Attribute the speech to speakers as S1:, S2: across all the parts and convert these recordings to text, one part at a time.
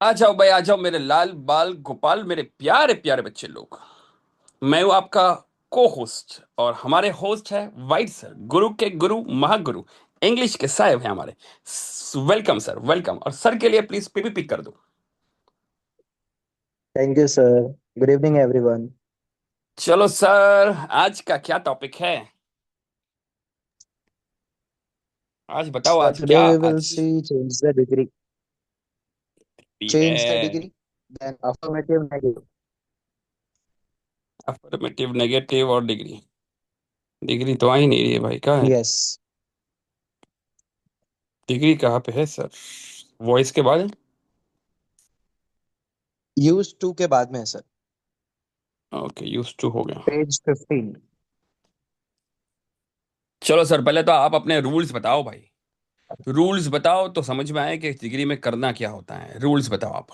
S1: आ जाओ भाई, आ जाओ मेरे लाल बाल गोपाल, मेरे प्यारे प्यारे बच्चे लोग। मैं हूं आपका को होस्ट, और हमारे होस्ट है वाइट सर, गुरु के गुरु, महागुरु, इंग्लिश के साहेब हैं हमारे। Welcome sir, welcome. और सर के लिए प्लीज पीपी पिक कर दो।
S2: Thank you sir. Good evening everyone.
S1: चलो सर, आज का क्या टॉपिक है? आज बताओ,
S2: सर
S1: आज
S2: टुडे
S1: क्या
S2: वी विल
S1: आज
S2: सी चेंज द डिग्री,
S1: भी है?
S2: Change the degree, then affirmative negative.
S1: Affirmative, negative और डिग्री। डिग्री तो आ ही नहीं रही है भाई, कहाँ है?
S2: यस,
S1: डिग्री कहाँ पे है सर? वॉइस के बाद?
S2: यूज टू के बाद में है सर।
S1: ओके, यूज टू हो गया।
S2: पेज 15।
S1: चलो सर, पहले तो आप अपने रूल्स बताओ भाई। रूल्स बताओ तो समझ में आए कि डिग्री में करना क्या होता है। रूल्स बताओ आप।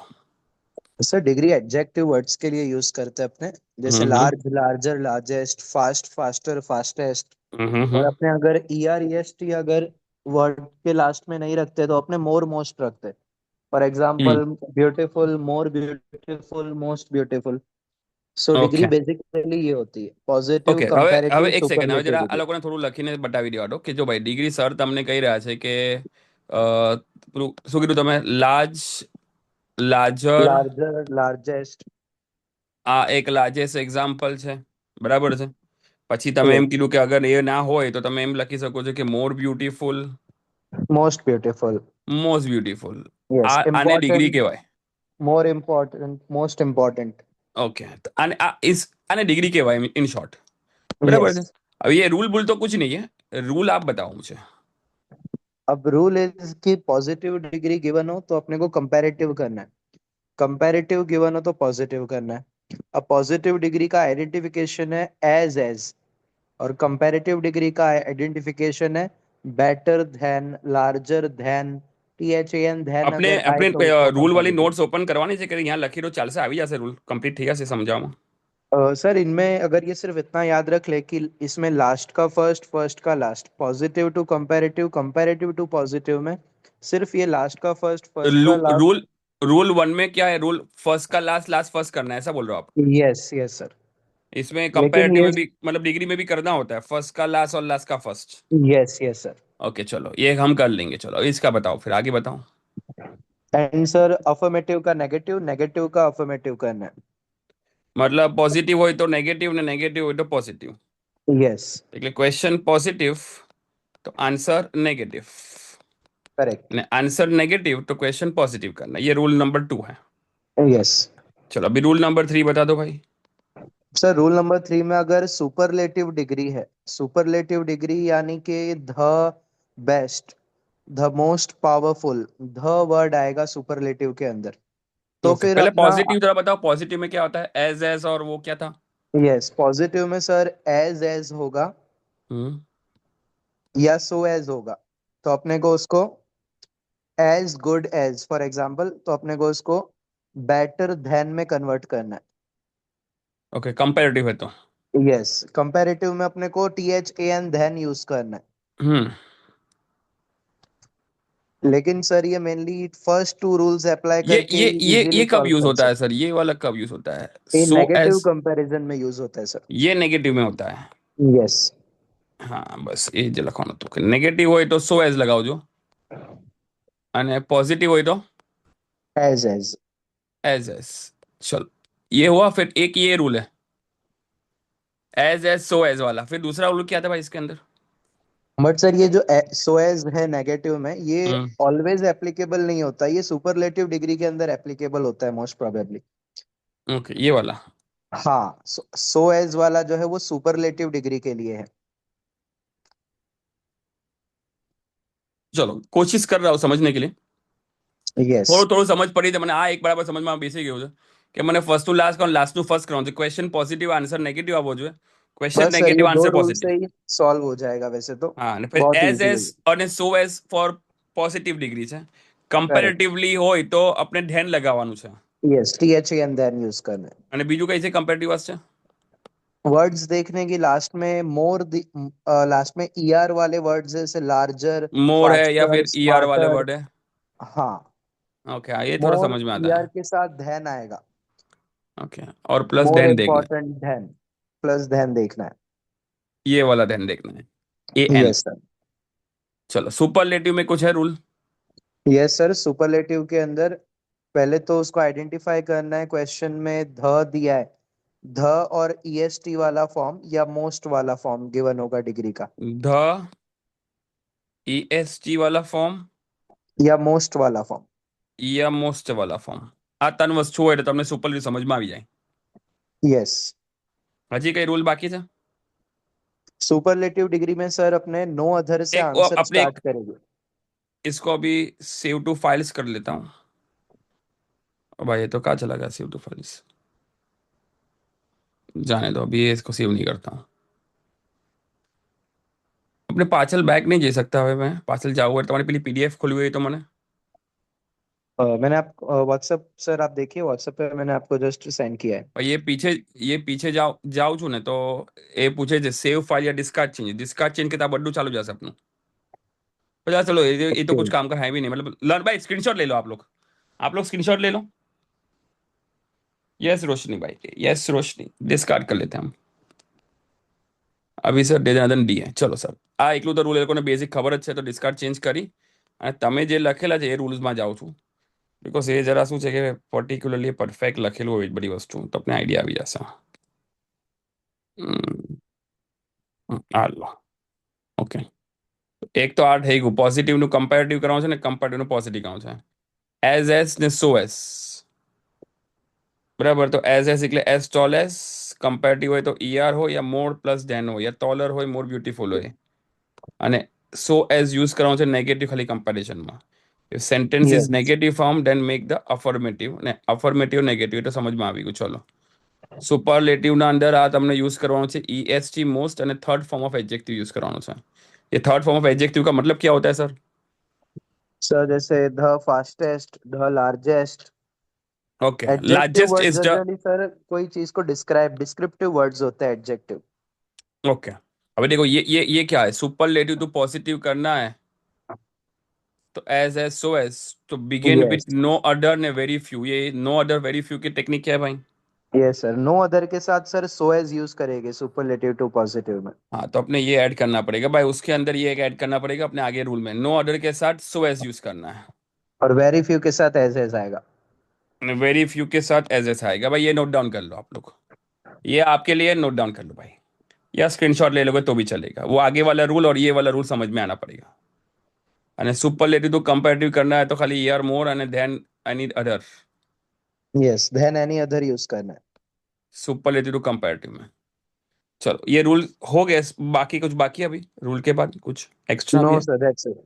S2: सर डिग्री एडजेक्टिव वर्ड्स के लिए यूज करते हैं अपने, जैसे
S1: हम्म।
S2: Large, larger, largest, fast, faster, fastest. और
S1: हम्म।
S2: अपने अगर E R E S T अगर वर्ड के लास्ट में नहीं रखते तो अपने मोर मोस्ट रखते। For
S1: hmm.
S2: Example beautiful, more beautiful, most beautiful. So degree
S1: okay.
S2: Basically ये होती है पॉजिटिव,
S1: ઓકે, હવે
S2: कंपैरेटिव,
S1: એક સેકન્ડ, હવે
S2: सुपरलेटिव
S1: જરા આ
S2: डिग्री।
S1: લોકોને થોડું લખીને બતાવી દેવા દો કે જો ભાઈ ડિગ્રી સર તમને કહી રહ્યા છે કે પેલું શું કીધું તમે? Large, larger,
S2: larger, largest.
S1: આ એક લાર્જેસ્ટ એક્ઝામ્પલ છે, બરાબર છે? પછી તમે એમ
S2: यस,
S1: કીધું કે અગર એ ના હોય તો તમે એમ લખી શકો છો કે more beautiful,
S2: most beautiful.
S1: Most beautiful.
S2: Yes,
S1: આને ડિગ્રી
S2: इम्पोर्टेंट,
S1: કહેવાય।
S2: More important, most important.
S1: Okay, તો આને ડિગ્રી કહેવાય ઇન શોર્ટ, બરાબર
S2: यस।
S1: છે? હવે ये रूल बुल तो कुछ नहीं है, रूल आप बताओ मुझे।
S2: अब रूल इज कि पॉजिटिव डिग्री गिवन हो तो अपने को कंपैरेटिव करना है, कंपैरेटिव गिवन हो तो पॉजिटिव करना है। अब पॉजिटिव डिग्री का आइडेंटिफिकेशन है एज और कंपैरेटिव डिग्री का आइडेंटिफिकेशन है better than, larger than, THAN than.
S1: अपने
S2: अगर आए
S1: अपने
S2: तो उसको
S1: रूल वाली
S2: कंपैरेटिव।
S1: नोट्स ओपन करवानी चाहिए कि यहाँ लखी दो, चाल से આવી જશે रूल कंप्लीट થઈ જશે समझाओ।
S2: सर इनमें अगर ये सिर्फ इतना याद रख ले कि इसमें लास्ट का फर्स्ट, फर्स्ट का last, positive to comparative, comparative to positive में सिर्फ ये लास्ट का फर्स्ट, फर्स्ट का लास्ट।
S1: रूल रूल वन में क्या है? रूल फर्स्ट का लास्ट, लास्ट फर्स्ट करना है, ऐसा बोल रहे हो आप?
S2: Yes yes sir.
S1: इसमें
S2: लेकिन
S1: कंपैरेटिव
S2: ये,
S1: में भी, मतलब डिग्री में भी करना होता है, फर्स्ट का लास्ट और लास्ट का first.
S2: Yes yes sir.
S1: Okay चलो, ये हम कर लेंगे। चलो इसका बताओ, फिर आगे बताओ।
S2: एंड सर अफर्मेटिव का नेगेटिव, नेगेटिव का अफर्मेटिव करना
S1: मतलब पॉजिटिव हो तो नेगेटिव ने, नेगेटिव हो तो पॉजिटिव।
S2: है। यस,
S1: એટલે क्वेश्चन पॉजिटिव तो आंसर नेगेटिव,
S2: करेक्ट।
S1: ने आंसर नेगेटिव तो क्वेश्चन पॉजिटिव करना, ये रूल नंबर टू है।
S2: यस
S1: चलो अभी रूल नंबर थ्री बता दो भाई।
S2: सर, रूल नंबर 3 में अगर सुपरलेटिव डिग्री है, सुपरलेटिव डिग्री यानी कि the best, the most powerful, the word आएगा सुपरलेटिव के अंदर। तो
S1: ओके,
S2: फिर
S1: पहले
S2: अपना,
S1: पॉजिटिव जरा बताओ, पॉजिटिव में क्या होता है? एज एज और वो क्या था?
S2: यस पॉजिटिव में सर एज होगा
S1: हम्म।
S2: या सो एज होगा। तो अपने को उसको as good as, for example, तो अपने को उसको बेटर देन में कन्वर्ट करना
S1: ओके, कंपैरेटिव है तो।
S2: है। यस, कंपैरेटिव में अपने को THAN देन यूज करना है।
S1: हम्म।
S2: लेकिन सर ये mainly first two rules apply
S1: ये
S2: करके
S1: ये
S2: ही
S1: ये
S2: इजीली
S1: ये कब
S2: सॉल्व
S1: यूज
S2: कर
S1: होता है
S2: सकते
S1: सर? ये वाला कब यूज होता है?
S2: हैं। ये
S1: सो
S2: नेगेटिव
S1: एज,
S2: कंपैरिजन में यूज होता है सर।
S1: ये नेगेटिव में होता है।
S2: यस,
S1: हाँ बस ये जो લખવાનું તો नेगेटिव હોય તો સો એઝ લગાવજો, અને पॉजिटिव હોય तो
S2: एज।
S1: As as. चलो ये हुआ, फिर एक ये रूल है एज एज सो एज वाला। फिर दूसरा रूल क्या था भाई इसके अंदर?
S2: बट सर ये जो सो एज है नेगेटिव में, ये
S1: हम्म।
S2: ऑलवेज एप्लीकेबल नहीं होता, ये सुपरलेटिव डिग्री के अंदर एप्लीकेबल होता है मोस्ट प्रोबेबली।
S1: ओके, ये वाला।
S2: हाँ, सो एज वाला जो है वो सुपरलेटिव डिग्री के लिए है।
S1: चलो कोशिश कर रहा हूँ समझने के लिए।
S2: यस
S1: થોડું થોડું સમજ પડી તો મને આ એક બરાબર સમજમાં બેસી ગયું છે કે મને first to last last to first કરવાનું છે। ક્વેશ્ચન પોઝિટિવ, આન્સર નેગેટિવ આવવો જોઈએ। ક્વેશ્ચન
S2: बस सर ये
S1: નેગેટિव,
S2: दो
S1: આન્સર
S2: रूल
S1: પોઝિટિવ।
S2: से ही सॉल्व हो जाएगा वैसे तो।
S1: હા, અને फिर
S2: बहुत
S1: એઝ
S2: इजी है
S1: એઝ
S2: ये।
S1: અને so as for positive degree છે।
S2: करेक्ट।
S1: કમ્પેરેટિવલી હોય તો આપણે ધ્યાન લગાવવાનું છે।
S2: यस, THAN देन यूज करना है।
S1: અને બીજું કઈ છે કમ્પેરેટિવ છે?
S2: वर्ड्स देखने की लास्ट में मोर, लास्ट में ER वाले वर्ड्स जैसे लार्जर,
S1: मोर है या
S2: फास्टर,
S1: फिर ई आर वाले
S2: स्मार्टर।
S1: वर्ड है?
S2: हाँ,
S1: ओके, हाँ ये थोड़ा
S2: मोर
S1: समझ में आता
S2: ईयर
S1: है।
S2: के साथ धैन आएगा।
S1: ओके, और प्लस
S2: मोर
S1: देन देखना है।
S2: इम्पोर्टेंट धैन, प्लस धैन देखना है।
S1: ये वाला देन देखना है। A N.
S2: Yes sir.
S1: चलो, सुपरलेटिव में कुछ है रूल?
S2: यस सर, सुपरलेटिव के अंदर पहले तो उसको आइडेंटिफाई करना है। क्वेश्चन में ध दिया है, ध और ईएसटी वाला फॉर्म या मोस्ट वाला फॉर्म गिवन होगा डिग्री का,
S1: द EST वाला फॉर्म
S2: या मोस्ट वाला फॉर्म।
S1: या મોસ્ટ વાલા ફોર્મ? આ ત્રણ વસ્તુઓ એટલે તમને સુપરલી સમજમાં આવી જાય।
S2: यस।
S1: હજી કઈ રૂલ બાકી છે?
S2: सुपरलेटिव डिग्री में सर अपने नो अधर से
S1: एक
S2: आंसर
S1: अपने एक
S2: स्टार्ट करेंगे।
S1: इसको अभी सेव टू फाइल्स कर लेता हूँ। ओ भाई, ये तो कहाँ चला गया सेव टू फाइल्स? जाने दो, अभी ये इसको सेव नहीं करता हूँ। अपने पार्सल बैक नहीं दे सकता હવે मैं पार्सल जाऊँ તમારી પેલી PDF ખોલવી હોય તો મને।
S2: मैंने आप व्हाट्सएप सर, आप देखिए व्हाट्सएप पे मैंने आपको जस्ट सेंड किया है।
S1: ભાઈ ये पीछे જાઉં છું ને તો એ પૂછે છે સેવ ફાઇલ या डिस्कार्ड चेंज के तो બધું ચાલુ જશે આપનું। पता चलो, ये तो
S2: ओके।
S1: कुछ काम का है भी नहीं, मतलब लर्न भाई स्क्रीनशॉट ले लो आप लोग। आप लोग स्क्रीनशॉट ले लो। यस रोशनी भाई, यस रोशनी, डिस्कार्ड कर लेते हैं हम। અભી સર ડેનાદન ડી ચલો સર, આ એકલું તો રૂલ એ લોકોને બેઝિક ખબર જ છે, તો ડિસ્કાર્ડ ચેન્જ કરી અને તમે જે લખેલા છે એ રૂલ્સમાં જાઉં છું। બિકોઝ એ જરા શું છે કે પર્ટિક્યુલરલી પરફેક્ટ લખેલું હોય બધી વસ્તુ, તો તમને આઈડિયા આવી જશે। આ લો। ઓકે, એક તો આ થઈ ગયું, પોઝિટિવનું કમ્પેરેટિવ કરવાનું છે ને કમ્પેરેટિવનું પોઝિટિવ કરવાનું છે। એઝ ને સો એસ, બરાબર? તો એઝ એટલે એઝ ટોલ એઝ, કમ્પેરેટિવ હોય તો ER હોય યા મોર પ્લસ ધેન હોય યા ટોલર હોય મોર બ્યુટીફુલ હોય। અને સો એઝ યુઝ કરવાનો છે નેગેટિવ ખાલી કમ્પેરિઝનમાં। If sentence is
S2: yes
S1: negative form then make the affirmative, ને અફર્મેટિવ નેગેટિવ, તો સમજમાં આવી ગયું। ચલો, સુપરલેટિવના અંદર આ તમને યુઝ કરવાનું છે EST મોસ્ટ, અને third form of adjective use करवाना है। ये थर्ड फॉर्म ऑफ एडजेक्टिव का मतलब क्या होता है सर?
S2: सर, जैसे the fastest, the largest.
S1: Okay,
S2: adjective
S1: largest
S2: word
S1: is the.
S2: Generally sir कोई चीज को डिस्क्राइब, डिस्क्रिप्टिव वर्ड्स होते हैं एडजेक्टिव।
S1: ओके, अभी देखो ये क्या है, सुपरलेटिव तो पॉजिटिव करना है, तो एज सो एज, तो begin with
S2: yes.
S1: No other ने वेरी फ्यू। ये नो अदर वेरी फ्यू की टेक्निक क्या है भाई?
S2: यस सर, नो अदर के साथ सर सो एज यूज करेंगे सुपरलेटिव टू पॉजिटिव में।
S1: हाँ, तो अपने ये ऐड करना पड़ेगा भाई, उसके अंदर ये एक ऐड करना पड़ेगा अपने आगे रूल में, नो अदर के साथ सो एज यूज करना है।
S2: और वेरी फ्यू के साथ एज आएगा।
S1: वेरी फ्यू के साथ एज एस आएगा भाई, ये नोट डाउन कर लो आप लोग। ये आपके लिए नोट डाउन कर लो भाई, या स्क्रीनशॉट ले लोगे तो भी चलेगा। वो आगे वाला रूल और ये वाला रूल समझ में आना पड़ेगा। અને સુપરલેટિવ तो कंपैरेटिव करना है तो खाली ER more and then any other.
S2: Yes, then any other use करना है।
S1: सुपरलेटिव टू कंपैरेटिव में। चलो, ये रूल हो गए। बाकी कुछ बाकी है अभी रूल के बाद कुछ एक्स्ट्रा
S2: नो
S1: भी है?
S2: Sir, that's it.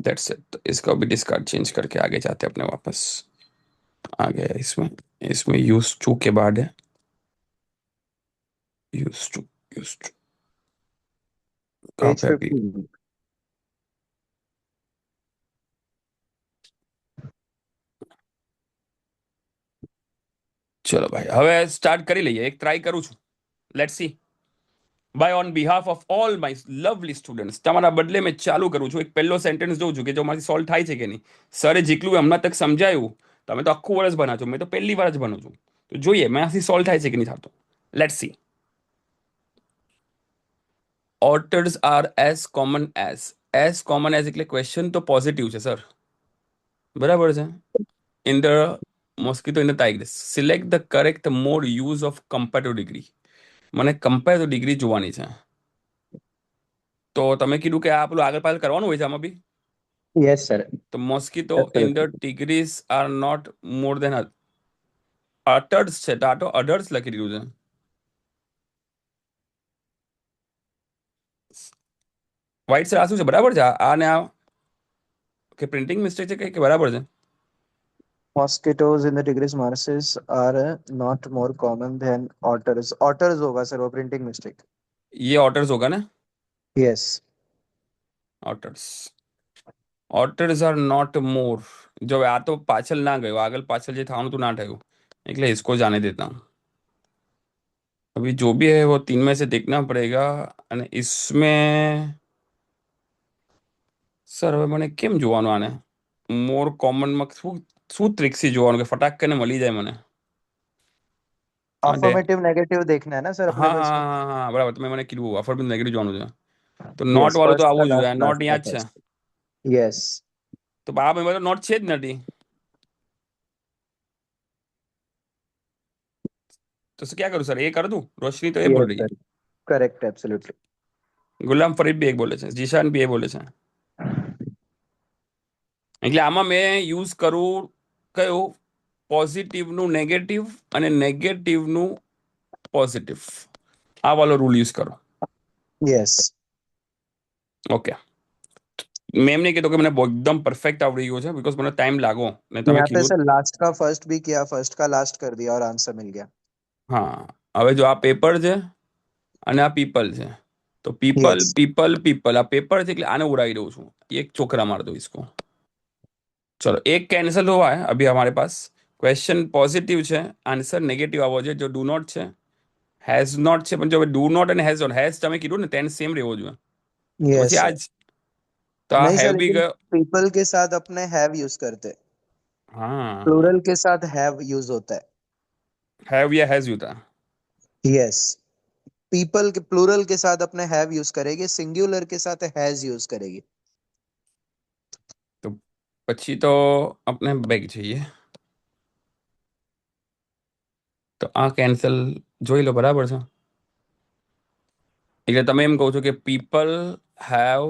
S1: That's it. तो इसका भी डिस्कार्ड चेंज करके आगे जाते हैं अपने वापस। आ गया इसमें। इसमें यूज टू के बाद है यूज टू। यूज टू कहाँ
S2: पेज
S1: पे अभी?
S2: 15।
S1: ચલો ભાઈ, હવે સ્ટાર્ટ કરી લઈએ, એક ટ્રાય કરું છું। Let's see. By on behalf of all my lovely students, તમારા બદલે મેં ચાલુ કરું છું। એક પહેલો સેન્ટેન્સ જોઉં છું કે જો મારી સોલ્વ થાય છે કે નહીં। સરે જેટલું હમણાં તક સમજાયું, તમે તો આખું વર્ષ ભણા છો, મેં તો પહેલી વાર જ ભણું છું, તો જોઈએ મેં સોલ્વ થાય છે કે નહીં થતો। Let's see. Otters are as common as એટલે ક્વેશ્ચન તો પોઝિટિવ છે સર, બરાબર છે। In the mosquito in the Tigris, select the correct more use of comparative degree. મને કમ્પેરેટિવ ડિગ્રી જોવાની છે। તો તમે કીધું કે આ પેલું આગળ પાછળ કરવાનું હોય છે આમાં બી।
S2: Yes sir.
S1: તો mosquito in the
S2: absolutely.
S1: Tigris are not more than otters છે, તો આ તો અડર્સ લખી દીધું છે। વ્હાઇટ સર આ શું છે, બરાબર છે આ ને આ, કે પ્રિન્ટિંગ મિસ્ટેક છે કે બરાબર છે?
S2: Mosquitoes in the Tigris marshes are not more common than otters. Otters होगा सर, वो प्रिंटिंग मिस्टेक।
S1: ये ऑटर्स होगा ना?
S2: Yes.
S1: Otters, otters are not more. જો આ તો પાછળ ના ગયો, આગળ પાછળ જે થવાનું તો ના થયું, એટલે इसको जाने देता हूँ। अभी जो भी है वो तीन में से देखना पड़ेगा। અને इसमें સર હવે મને કેમ જોવાનું આને? મોર કોમનમાં શું શું ટ્રીક થી જોવાનું કે ફટાક કરીને મળી જાય મને માટે?
S2: अफर्मेटिव नेगेटिव देखना है ना सर अपने
S1: હા
S2: को
S1: હા
S2: इसमें।
S1: હા હા બરાબર, તમે મને કીધું અફર્મેટિવ નેગેટિવ જોવાનું છે, તો નોટ
S2: यस,
S1: વાળું તો
S2: फर्स्ट का
S1: આવવું
S2: लास्ट,
S1: જોઈએ,
S2: लास्ट
S1: નોટ
S2: का
S1: યાદ છે,
S2: फर्स्ट। यस।
S1: તો આ ભાઈ તો નોટ છે જ નથી, तो क्या करूं सर? ये कर दूं? रोशनी तो ये बोल
S2: यस
S1: रही है,
S2: सर, करेक्ट, एब्सोल्युटली।
S1: ગુલામ ફરીદ બી એક બોલે છે, જીશાન બી એ બોલે છે, એટલે આમાં મેં યુઝ કરું કયું? પોઝિટિવનું નેગેટિવ અને નેગેટિવનું પોઝિટિવ, આ વાળો રૂલ યુઝ કરો.
S2: यस।
S1: ઓકે, મેમ ને કીધું કે મને એકદમ પરફેક્ટ આવડી ગયું છે, બીકોઝ મને ટાઈમ લાગો ને તમે
S2: यहाँ पे
S1: કીધું.
S2: सर लास्ट का फर्स्ट भी किया, फर्स्ट का लास्ट कर दिया और आंसर मिल गया।
S1: હા, હવે જો આ પેપર છે અને આ પીપલ છે, તો પીપલ
S2: यस।
S1: પીપલ પીપલ, આ પેપર છે એટલે આને ઉડાવી દઉં છું, एक चोकरा मार दो इसको. चलो एक कैंसिल हुआ है अभी हमारे पास. क्वेश्चन पॉजिटिव છે, આન્સર નેગેટિવ આવવો જોઈએ. જો ડુ નોટ છે, હેઝ નોટ છે, પણ જો ડુ નોટ અને હેઝ નોટ, હેઝ તમે કીધું ને ટેન્સ સેમ રહેવો જોઈએ, તો
S2: यस
S1: પછી આ
S2: सर।
S1: જ, તો આ
S2: नहीं
S1: હેવ
S2: सर,
S1: બી
S2: लेकिन
S1: ગયો.
S2: पीपल के साथ अपने हैव यूज करते,
S1: હા,
S2: प्लूरल के साथ हैव यूज होता है।
S1: હેવ या हैज होता है.
S2: यस, पीपल के प्लूरल के साथ अपने हैव यूज करेगी, सिंगुलर के साथ हैज यूज करेगी।
S1: તો પછી તો આપણે બેક જઈએ, તો આ કેન્સલ જોઈ લો, બરાબર છે. એટલે તમે એમ કહો છો કે people have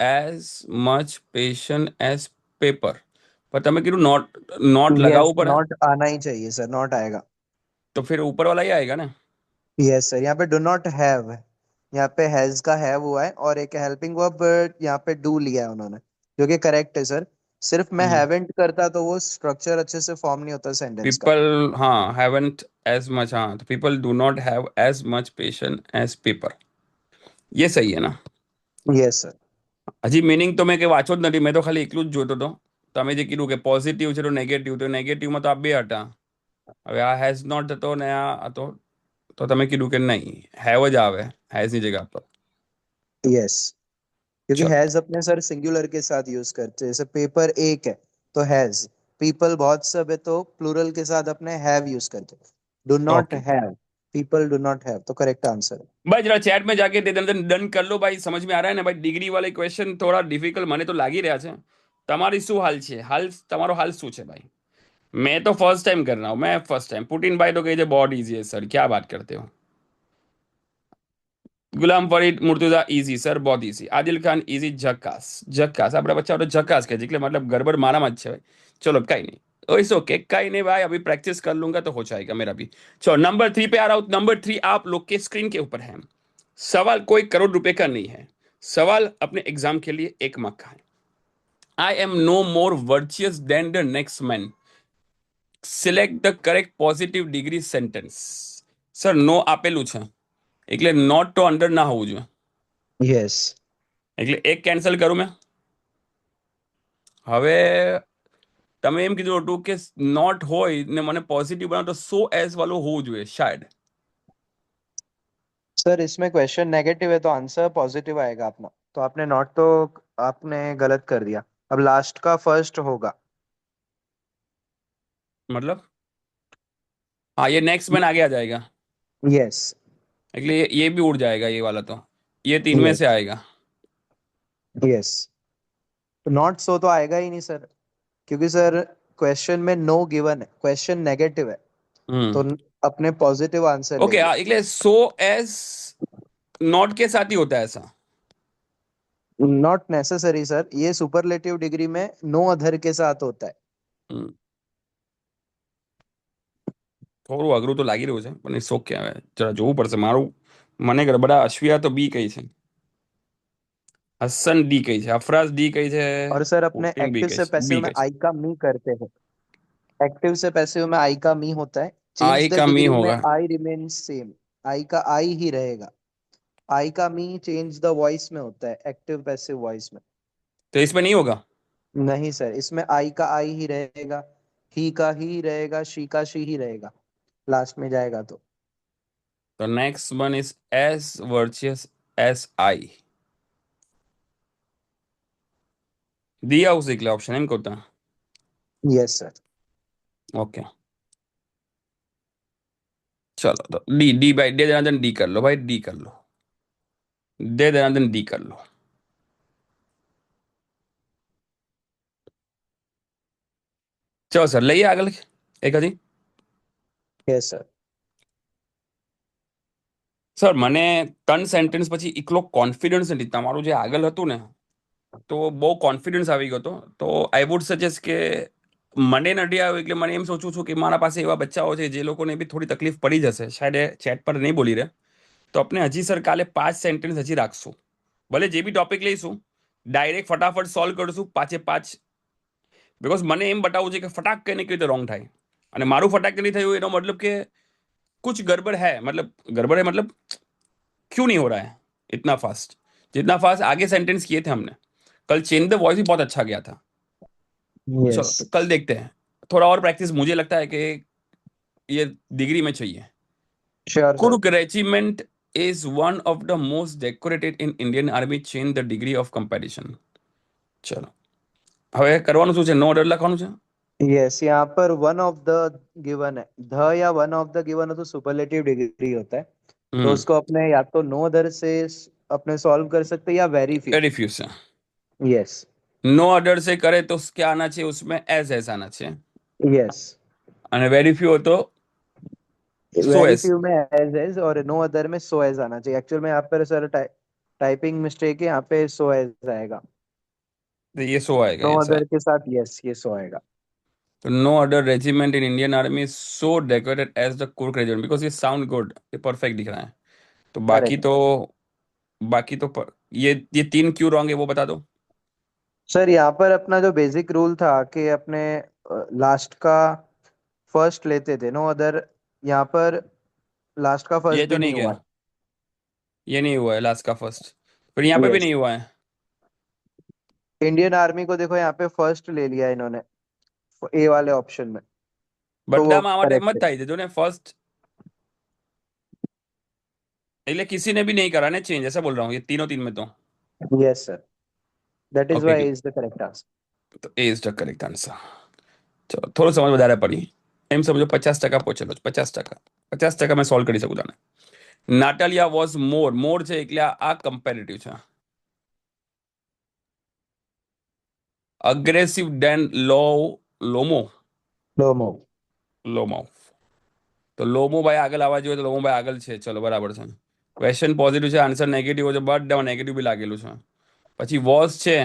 S1: as much passion as paper, પણ તમે કીધું નોટ, નોટ
S2: यस,
S1: લગાવવું પડે,
S2: नॉट आना ही चाहिए सर, नॉट आएगा।
S1: तो फिर ऊपर वाला ही आएगा ना.
S2: यस सर, यहाँ पे डू नॉट हैव, यहाँ पे हैज का हैव हुआ है और एक हेल्पिंग वर्ब यहाँ पे डू लिया है उन्होंने, जो कि करेक्ट है सर। सिर्फ मैं हैवेंट करता तो वो स्ट्रक्चर अच्छे से फॉर्म नहीं होता सेंटेंस का।
S1: पीपल, हाँ, हैवंट एज मच, हाँ, तो people do not have as much passion as paper, ये सही है ना?
S2: Yes sir.
S1: હજી મિનિંગ તો મેં કે વાંચો જ નથી, મેં તો ખાલી એકલું જ જોતો હતો. તમે જે કીધું કે પોઝિટિવ છે તો નેગેટિવ, તો નેગેટિવમાં તો આ બે હતા. હવે આ હેઝ નોટ હતો ને આ હતો, તો તમે કીધું કે નહીં, હેવ જ આવે હેઝની જગ્યા પર.
S2: यस, क्योंकि
S1: चलो,
S2: हैज अपने सर सिंगुलर के साथ यूज करते हैं, जैसे पेपर एक है तो हैज, पीपल बहुत सब है तो प्लूरल के साथ अपने हैव यूज करते हैं। Do not
S1: okay,
S2: have, people do not have, तो करेक्ट आंसर है।
S1: भाई जरा चैट में जाके दे डन डन कर लो भाई, समझ में आ रहा है ને ભાઈ? ડિગ્રી વાળી ક્વેશ્ચન થોડા ડિફિકલ્ટ મને તો લાગી રહ્યા છે. તમારી શું હાલ છે? હાલ, તમારો હાલ શું છે ભાઈ? मैं तो फर्स्ट टाइम कर रहा हूँ, मैं फर्स्ट टाइम. पुटिन भाई तो कही बहुत ईजी है सर, क्या बात करते हो? ગુલામ ફરીદ મુર્તુઝા ઇઝી સર, बहुत इजी. आदिल खान इजी, झक्कास झक्कास, આપણા બચ્ચા તો झक्कास કહે છે, એટલે मतलब गड़बड़ मारा मत છે भाई. चलो कहीं नहीं, इट्स ओके, कहीं नहीं भाई, अभी प्रैक्टिस कर लूंगा तो हो जाएगा मेरा भी. चलो नंबर 3 पे आ रहा हूँ. नंबर 3 आप लोग के स्क्रीन के ऊपर है. सवाल कोई करोड़ रुपए का नहीं है, सवाल अपने एग्जाम के लिए 1 मार्क का है. I am no more virtuous than the next man, select the correct positive degree sentence. Sir નો આપેલું છે, એટલે નોટ તો અંડર ના હોવું જોઈએ,
S2: यस
S1: એટલે એક કેન્સલ કરું મેં. હવે તમે એમ કીધું હતું કે નોટ હોય ને મને પોઝિટિવ બનાવો તો સો એસ વાળું હોવું જોઈએ શાયદ.
S2: सर, इसमें क्वेश्चन नेगेटिव है तो आंसर पॉजिटिव आएगा अपना, तो आपने नॉट तो आपने गलत कर दिया। अब लास्ट का फर्स्ट होगा।
S1: मतलब हाँ, ये नेक्स्ट मैन आगे आ जाएगा,
S2: यस।
S1: એટલે ये भी उड़ जाएगा, ये वाला तो ये 3 में से
S2: यस।
S1: आएगा.
S2: यस, तो नॉट सो तो आएगा ही नहीं सर, क्योंकि सर क्वेश्चन में नो गिवन है, क्वेश्चन नेगेटिव है,
S1: हम्म,
S2: तो अपने पॉजिटिव आंसर
S1: ओके,
S2: लेंगे।
S1: हाँ, એટલે સો એસ नॉट के साथ ही होता है ऐसा.
S2: नॉट नेसेसरी सर, ये सुपरलेटिव डिग्री में नो अधर के साथ होता है।
S1: हम्म, થોડું અઘરું તો લાગી રહ્યું છે, પણ એ શોખ કે હવે જરા જોવું પડશે મારું. મને ગડબડા અશ્વિયા તો બી કઈ છે, હસન ડી કઈ છે, અફરાઝ ડી કઈ છે,
S2: और सर अपने
S1: પુટિન બી
S2: एक्टिव
S1: કઈ
S2: से
S1: છે,
S2: पैसिव
S1: બી
S2: में
S1: કઈ છે.
S2: आई का मी करते हैं। एक्टिव से पैसिव में आई का मी होता है, चेंज
S1: आई
S2: द
S1: का मी
S2: डिग्री में
S1: होगा,
S2: आई रिमेन सेम, आई का आई ही रहेगा। आई का मी चेंज द वॉइस में होता है, एक्टिव पैसिव वॉइस में।
S1: तो इसमें नहीं होगा.
S2: नहीं सर, इसमें आई का आई ही रहेगा, ही का ही रहेगा, शी का शी ही रहेगा, लास्ट में जाएगा तो।
S1: तो next one is as virtuous as I, दिया उसे ऑप्शन एम को होता.
S2: Yes sir.
S1: ओके, चलो तो डी डी भाई दे देना, देन डी कर लो भाई, डी कर लो, दे देना, देन डी कर लो। चलो सर લઈએ આગળ એક હજી।
S2: Yes sir.
S1: સર મને ત્રણ સેન્ટેન્સ પછી એકલો કોન્ફિડન્સ નથી, તમારું જે આગળ હતું ને તો બહુ કોન્ફિડન્સ આવી ગયો હતો, તો આઈ વુડ સજેસ્ટ કે મને નથી આવ્યું એટલે મને એમ સોચું છું કે મારા પાસે એવા બચ્ચાઓ છે જે લોકોને બી થોડી તકલીફ પડી જશે, શાયદ એ ચેટ પર નહીં બોલી રહે, તો આપણે હજી સર કાલે 5 સેન્ટેન્સ હજી રાખશું, ભલે જે બી ટોપિક લઈશું ડાયરેક્ટ ફટાફટ સોલ્વ કરશું પાંચે પાંચ, बिकॉज મને એમ બતાવવું છે કે ફટાક કરીને કેવી રીતે રોંગ થાય, અને મારું ફટાક નહીં થયું એનો मतलब કે कुछ गड़बड़ है, मतलब गड़बड़ है मतलब क्यों नहीं हो रहा है इतना फास्ट, जितना फास्ट आगे सेंटेंस किए थे हमने। कल चेंज द वॉइस भी बहुत अच्छा गया था। चलो
S2: यस।
S1: तो कल देखते हैं, थोड़ा और प्रैक्टिस मुझे लगता है कि ये डिग्री में चाहिए।
S2: Sure sir.
S1: Kurukh regiment is one of the most decorated in Indian Army, change the degree of competition। ચલો હવે કરવાનું શું છે, નો ઓર્ડર લખવાનું છે।
S2: यस, यहाँ पर वन ऑफ द गिवन है, ध या वन ऑफ द गिवन हो तो सुपरलेटिव डिग्री होता है। तो
S1: हम्म,
S2: उसको अपने या तो नो अदर से अपने सॉल्व कर सकते हैं या वेरी फ्यू।
S1: रिफ्यूज છે।
S2: यस।
S1: नो ऑर्डर से करे तो क्या आना चाहिए, उसमें एज एस आना चाहिए,
S2: यस।
S1: અને वेरी फ्यू हो तो सो
S2: वेरी
S1: एस।
S2: फ्यू में एज एज और नो अदर में सो एज आना चाहिए। एक्चुअल में यहाँ पर सर टाइपिंग मिस्टेक है, यहाँ पे सो एज आएगा।
S1: तो ये सो आएगा
S2: नो
S1: ऐसा।
S2: अदर के साथ यस ये सो आएगा।
S1: तो no other regiment in Indian army so decorated as the Gurkha regiment, because ये साउंड गुड, ये परफेक्ट दिख रहा है। तो बाकी
S2: करेक्ट।
S1: तो ये तीन क्यों रॉन्ग है वो बता दो।
S2: सर यहाँ पर अपना जो बेसिक रूल था कि अपने लास्ट का फर्स्ट लेते थे, नो अदर यहाँ पर लास्ट का
S1: ये
S2: फर्स्ट
S1: तो
S2: भी
S1: नहीं
S2: नहीं
S1: गया,
S2: हुआ
S1: ये नहीं हुआ है लास्ट का फर्स्ट, फिर यहाँ पे
S2: है।
S1: भी
S2: यस।
S1: नहीं हुआ है।
S2: इंडियन आर्मी को देखो यहाँ पे फर्स्ट ले लिया इन्होंने ए वाले ऑप्शन में। तो वो
S1: બદલામાં આ માટે
S2: करेक्ट
S1: મત થાય છે જો ને फर्स्ट, એટલે किसी ने भी नहीं करा ना चेंज, ऐसा बोल रहा हूँ, ये तीनों तीन में तो।
S2: है। Yes sir, that is
S1: okay,
S2: why is the correct answer.
S1: તો એ ઇઝ ધ કરેક્ટ આન્સર। ચલો થોડો સમજ વધારે પડી, એમ સમજો 50% પહોંચેલો છે, 50%, 50% મેં સોલ્વ કરી શકું તને। નાટાલિયા વોઝ મોર, મોર છે એટલે આ કમ્પેરેટિવ છે। અગ્રેસિવ દેન લો, લોમો,
S2: लोमो।
S1: લોમો, તો લોમો ભાઈ આગળ આવવા જોઈએ, તો લોમો ભાઈ આગળ છે, ચલો બરાબર છે। ક્વેશ્ચન પોઝિટિવ છે, આન્સર નેગેટિવ છે, બટ નેગેટિવ બી લાગેલું છે। પછી વોઝ છે,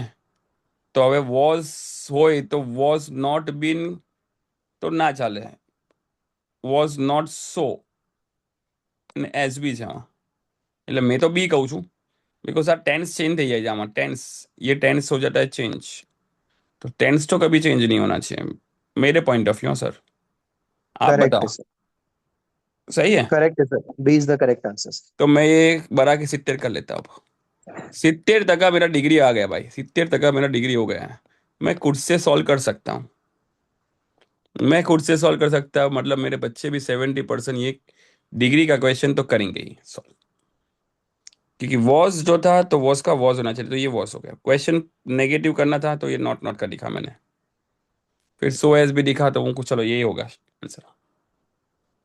S1: તો હવે વોઝ હોય તો વોઝ નોટ બીન તો ના ચાલે, વોઝ નોટ સો, અને એસ બી છે આમાં। એટલે मैं तो बी कहूँ છું, बिकॉज આ टेंस चेंज થઈ જાય છે આમાં, टेंस, ये टेंस हो जाता है चेंज, तो टेंस तो कभी चेंज नहीं होना चाहिए मेरे पॉइंट ऑफ व्यू। सर आप
S2: करेक्ट है
S1: बताओ,
S2: सर।
S1: सही है।
S2: करेक्ट है sir, B is the correct answer.
S1: तो मैं ये बढ़ा के 70 कर लेता हूँ। 70% मेरा डिग्री आ गया भाई, 70% मेरा डिग्री हो गया है। मैं खुद से सॉल्व कर सकता हूँ, मैं खुद से सॉल्व कर सकता हूँ, मतलब मेरे बच्चे भी 70% ये डिग्री का क्वेश्चन तो करेंगे ही सॉल्व, क्योंकि वॉज जो था तो वॉज का वॉज होना चाहिए, तो ये वॉज हो गया। क्वेश्चन नेगेटिव करना था तो ये नॉट नॉट का दिखा मैंने, फिर सो एज भी दिखा, तो उनको चलो यही होगा आंसर।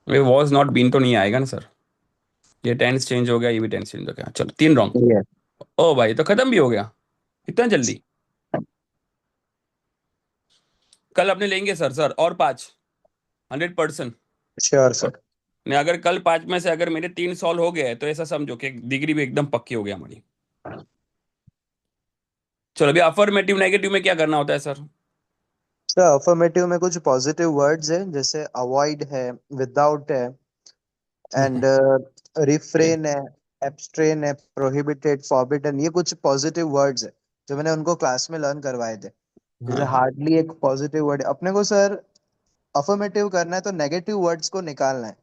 S1: ये वॉज नॉट बीन तो नहीं आएगा ना सर, ये टेंस चेंज हो गया, ये भी टेंस चेंज हो गया, चलो तीन रॉन्ग।
S2: यस।
S1: ओ भाई तो खत्म भी हो गया इतना जल्दी। कल अपने लेंगे सर, सर और पांच, 100%।
S2: श्योर
S1: और
S2: सर।
S1: ने अगर कल पांच में से अगर मेरे तीन सॉल्व हो गए तो ऐसा समझो कि डिग्री भी एकदम पक्की हो गया हमारी। चलो अभी अफर्मेटिव नेगेटिव में क्या करना होता है सर।
S2: सर अफर्मेटिव में कुछ पॉजिटिव वर्ड्स है, जैसे अवॉइड है, विदाउट है, एंड
S1: ओके,
S2: रिफ्रेन है, एब्स्ट्रेन है, प्रोहिबिटेड, फॉरबिडन, ये कुछ पॉजिटिव वर्ड्स है जो मैंने उनको क्लास में लर्न करवाए थे। जैसे
S1: हाँ,
S2: हार्डली एक पॉजिटिव वर्ड अपने को सर अफर्मेटिव करना है तो नेगेटिव वर्ड्स को निकालना है।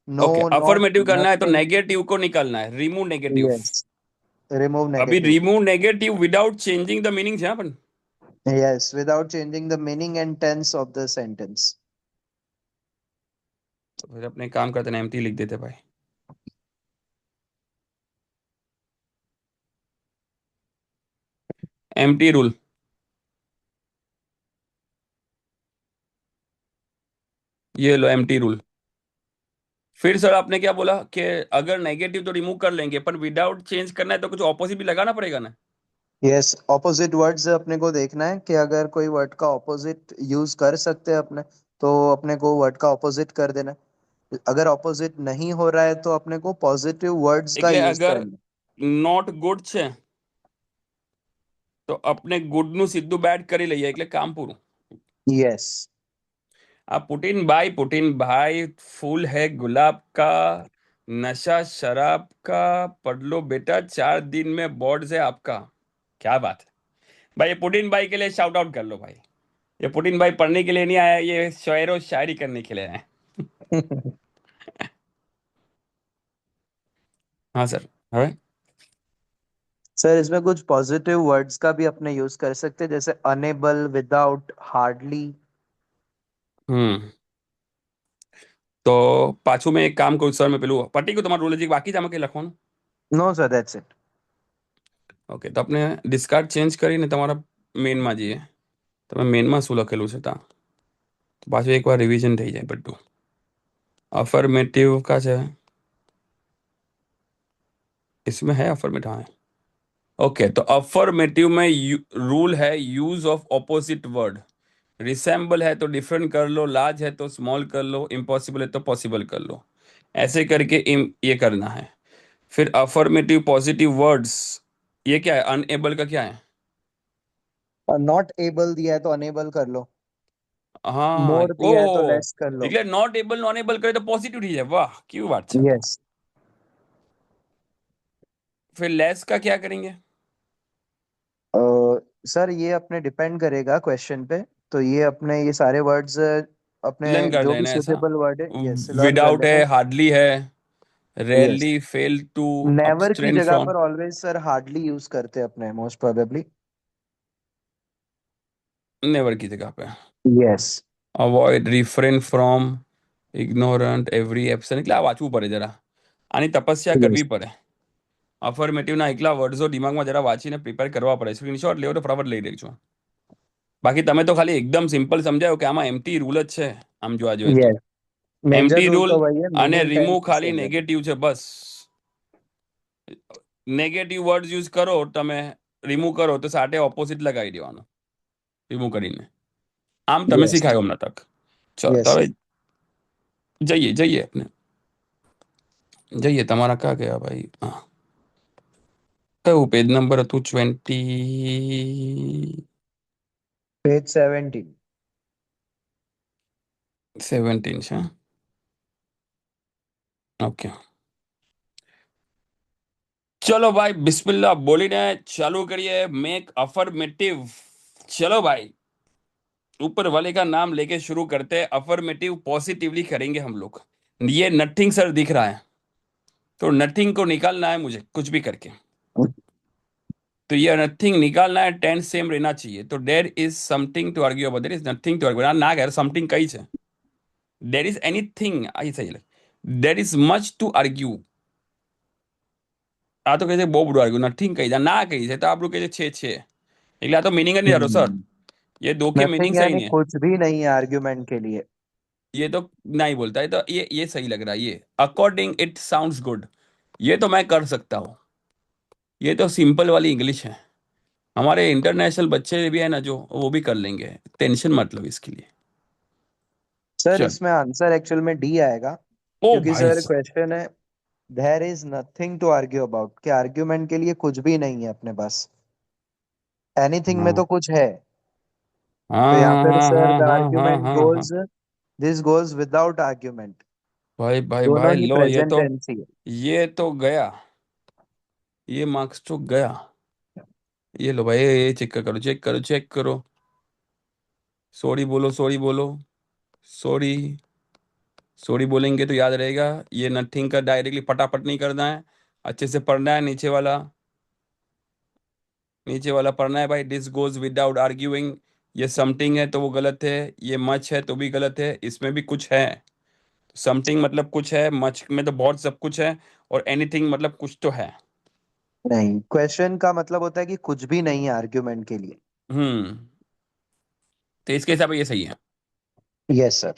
S2: नो,
S1: ओके
S2: नॉट,
S1: अफर्मेटिव करना है तो
S2: नथिंग।
S1: नेगेटिव को निकालना है, रिमूव नेगेटिव।
S2: यस, रिमूव
S1: अभी
S2: negative.
S1: Remove negative without changing the meaning है अपन।
S2: Yes, without changing the meaning and tense of the sentence.
S1: तो फिर अपने काम करते ना एम्प्टी लिख देते भाई। एम्प्टी रूल, ये लो एम्प्टी रूल। फिर सर आपने क्या बोला कि अगर नेगेटिव तो रिमूव कर लेंगे, पर विदाउट चेंज करना है तो कुछ ऑपोजिट भी लगाना पड़ेगा ना?
S2: यस, ऑपोजिट वर्ड्स अपने को देखना है कि अगर कोई वर्ड का ऑपोजिट यूज कर सकते हैं अपने, तो अपने को वर्ड का ऑपोजिट कर देना है। अगर ऑपोजिट नहीं हो रहा है तो अपने को पॉजिटिव वर्ड्स का
S1: એટલે
S2: यूज
S1: અગર
S2: करना
S1: નોટ ગુડ છે તો આપણે ગુડ નું સીધું બેડ કરી લઈએ એટલે કામ પૂરું।
S2: है। यस।
S1: આ पुटिन भाई फूल है गुलाब का, नशा शराब का, पढ़ लो बेटा 4 दिन में बोर्ड से आपका। क्या बात है भाई, ये पुटिन भाई के लिए शाउट आउट कर लो भाई। ये पुटिन भाई पढ़ने के लिए नहीं आया, ये शायरो शायरी करने के लिए आए। हाँ सर। है।
S2: सर इसमें कुछ पॉजिटिव वर्ड्स का भी अपने यूज कर सकते हैं, जैसे अनेबल, विदाउट, हार्डली।
S1: हम्म। તો પાછું મેં એક કામ કરું સર, મેં પેલું પટી ગયું તમારું રૂલ, હજી બાકી જ આમાં કંઈ લખવાનું?
S2: No sir, that's it.
S1: Okay, તો આપણે ડિસ્કાર્ડ ચેન્જ કરીને તમારા મેઇનમાં જઈએ। તમે મેઇનમાં શું લખેલું છે તા, તો પાછું એકવાર રિવિઝન થઈ જાય બધું। अफर्मेटिव का છે, इसमें है अफर्मेटिव, हाँ। ओके, तो अफर्मेटिव में रूल है use of opposite word. Resemble है तो डिफरेंट कर लो, लार्ज है तो स्मॉल कर लो, इम्पॉसिबल है तो पॉसिबल कर लो। ऐसे करके ये करना है। फिर अफर्मेटिव पॉजिटिव वर्ड्स, ये क्या है, अनएबल का क्या है?
S2: नॉट एबल दिया है तो अनेबल कर लो।
S1: हाँ,
S2: मोर दिया है तो
S1: ओ,
S2: लेस कर लो।
S1: એટલે નોટ એબલ નોન એબલ કરે તો પોઝિટિવ થઈ જાય, વાહ કેવી વાત છે તો।
S2: यस।
S1: फिर लेस का क्या करेंगे?
S2: सर ये अपने डिपेंड करेगा क्वेश्चन पे। तो ये अपने ये सारे वर्ड्स अपने
S1: लर्न कर
S2: जो भी
S1: लेना ऐसा।
S2: सुटेबल वर्ड है, यस, लर्न कर
S1: विदाउट
S2: लेंगे।
S1: है, हार्डली है,
S2: yes.
S1: Rarely fail to
S2: never की
S1: abstain
S2: जगह
S1: फ्रॉम।
S2: पर ऑलवेज सर हार्डली यूज करते हैं अपने, मोस्ट प्रोबेबली।
S1: नेवर की जगह पे
S2: yes.
S1: Avoid, refrain from, ignorant, every absent, એટલે આ વાંચવું પડે જરા, આની તપસ્યા
S2: यस।
S1: કરવી પડે। અફર્મેટિવના એકલા વર્ડ્સો દિમાગમાં જરા વાંચીને પ્રિપેર કરવા પડે, સ્ક્રીનશોટ લેવો તો ફટાફટ લઈ લેજો। બાકી તમે તો ખાલી એકદમ સિમ્પલ સમજાયો કે આમાં એમ્પ્ટી રૂલ જ છે, આમ જોવા જોઈએ તો।
S2: Yes, major
S1: empty
S2: rule
S1: rule
S2: तो वही है,
S1: અને
S2: मीनिंग टाइम
S1: રિમूव ખાલી
S2: सेम है।
S1: નેગેટિવ છે બસ। નેગેટિવ વર્ડ યુઝ કરો તમે, રિમૂવ કરો તો સાથે ઓપોઝિટ લગાવી દેવાનો રિમૂવ કરીને। આમ તમે
S2: यस।
S1: શીખાયો હમણાં તક। ચલો તો
S2: यस।
S1: હવે જઈએ જઈએ આપણે, જઈએ તમારા ક્યાં ગયા ભાઈ, હા। કયું પેજ નંબર હતું,
S2: पेज 17।
S1: 17 છે? ઓકે, ચલો ભાઈ બિસ્મિલ્લાહ બોલીને ચાલુ કરીએ। Make affirmative. चलो भाई, ऊपर वाले का नाम लेके शुरू करते हैं। अफर्मेटिव पॉजिटिवली करेंगे हम लोग। ये नथिंग सर दिख रहा है, तो नथिंग को निकालना है मुझे कुछ भी करके। तो ये नथिंग निकालना है, टेंस सेम रहना चाहिए। तो there is something to argue about, there is nothing to argue ना यार, समथिंग कई છે। देयर इज एनीथिंग आई सही લખે, there is much to argue. આ તો કહે છે બહુ બધું આર્ગ્યુ, નથિંગ કહી જાય, ના કહી છે તો આપણું કહે છે। એટલે આ તો मीनिंग જ नहीं आ रहा सर, ये दो के मीनिंग
S2: नथिंग
S1: सही
S2: यानी
S1: नहीं है।
S2: कुछ भी नहीं है आर्ग्यूमेंट के लिए।
S1: ये तो नहीं बोलता है, तो ये सही लग रहा है। ये अकॉर्डिंग इट साउंड्स गुड, ये तो मैं कर सकता हूँ। ये तो सिंपल वाली इंग्लिश है, हमारे इंटरनेशनल बच्चे भी है ना जो, वो भी कर लेंगे, टेंशन मत लो इसके लिए।
S2: सर
S1: चल,
S2: इसमें आंसर एक्चुअल में डी आएगा,
S1: ओ
S2: क्योंकि
S1: भाई
S2: सर
S1: साहब।
S2: क्वेश्चन है there is nothing to argue about, कि आर्ग्यूमेंट के लिए कुछ भी नहीं है अपने पास। एनीथिंग में तो
S1: हाँ
S2: कुछ है। तो यहाँ
S1: हाँ
S2: पर
S1: हाँ
S2: सर
S1: हाँ
S2: द
S1: हाँ हाँ
S2: आर्ग्यूमेंट
S1: हाँ हाँ।
S2: Goes, this goes without argument.
S1: भाई भाई
S2: दोनों
S1: भाई
S2: ही
S1: लो,
S2: प्रेजेंट टेंस ही है।
S1: ये तो गया, ये मार्क्स तो गया। ये लो भाई, ये चेक करो, चेक करो, चेक करो। सॉरी बोलो, सॉरी बोलो, सॉरी। सॉरी बोलेंगे तो याद रहेगा। ये नथिंग का डायरेक्टली फटाफट नहीं करना है, अच्छे से पढ़ना है। नीचे वाला, नीचे वाला पढ़ना है भाई। दिस गोज विदाउट आर्ग्यूइंग, ये समथिंग है तो वो गलत है, ये मच है तो भी गलत है, इसमें भी कुछ है। समथिंग मतलब कुछ है, मच में तो बहुत सब कुछ है, और एनीथिंग मतलब कुछ तो है।
S2: नहीं, क्वेश्चन का मतलब होता है कि कुछ भी नहीं है आर्ग्यूमेंट के लिए।
S1: हम्म, तो इसके हिसाब से ये सही है।
S2: Yes sir.